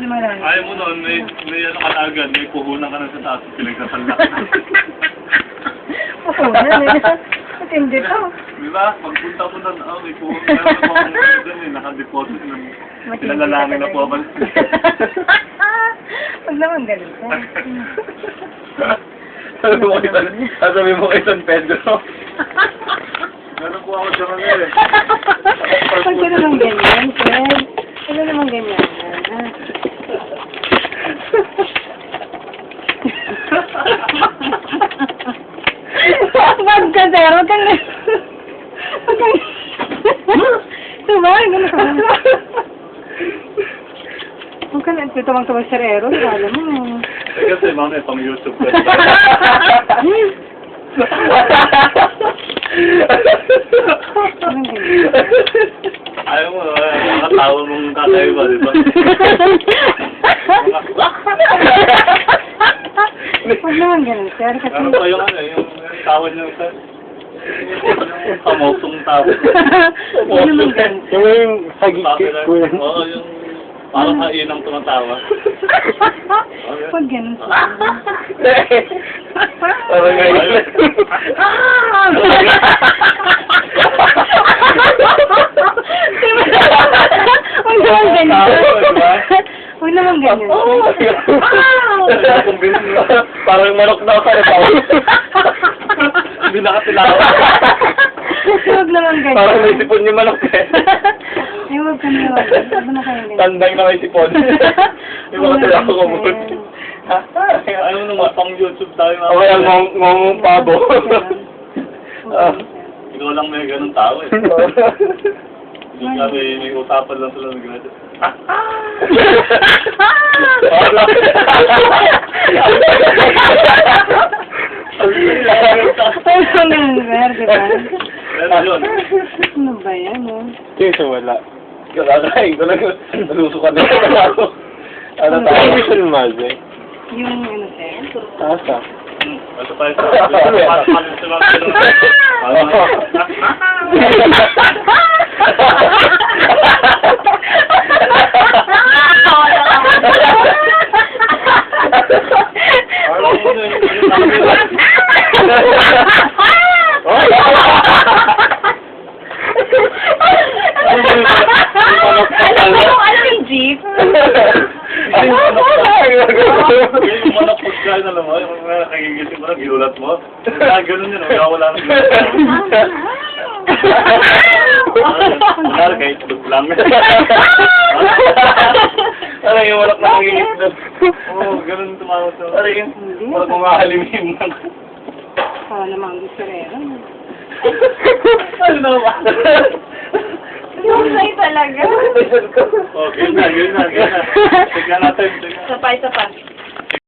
marami. Ayaw mo noon, may ano ka na agad, may puhunan ka na sa taas, pinagsasalak. Puhunan eh. Matindi to. Di ba? Pagpunta mo na, may puhunan ka na po akong doon eh, nakadeposit na. Pinalalangin na po ako. Huwag naman ganun ka. Sabi mo kay San Pedro. Meron po ako sa kanila eh. Huwag ka naman ganyan, Fred. Huwag ka naman ganyan. Wag ka, sir. Wag kang... Wag kang... Diba? Huwag ka na tumang-tumang serero. Alam mo. Kasi mamaya pang YouTube ka. Ayaw mo, nakatawa mong kakaiba, di ba? Huwag naman ganun, sir. Kasi... Meron pa yung ano, yung tawad niyo sa... Yung kamosong tawad. Huwag naman ganun. Yung hagi ko yan. Oo, yung parang kainang tumatawa. Huwag ganun, sir. Parang ngayon. Huwag naman ganyan. Huwag naman ganyan. Parang manok daw sa ito. Hindi nakatilawa. Huwag naman ganyan. Parang may sipon yung manok eh. Ay, huwag ka naman. Huwag na kayo ganyan. Tandang na may sipon. Yung mga tala ko kumot. Ayaw mo naman, pang YouTube tayo. O kaya ngong pabo. Ikaw lang may ganun tao eh. Yung sabi, may usapan lang sila ng ganun. Ay, kung ganun, sir, di ba? Pero yun. Ano ba yan, oh? Kasi wala. Kakakain ko lang. Nalusukan na ako. Ano tayo? Mission Maze. Yung ano, sir? Asa? Ito pa ito. Parang sila. Ano yung jeep? Yung manok pagkain na naman, yung mga nagigising mo na, ginulat mo. Ganun yun, wala na Kunwari kahit tulog lang. Ano yung walak na nangingisdot? Oo, ganun tumawag sa... Ano yung walak mga halimim lang? Oo naman, gusto rin. Ano naman? Yung sa'yo talaga. Okay na, yun na. Tignan natin. Isa pa.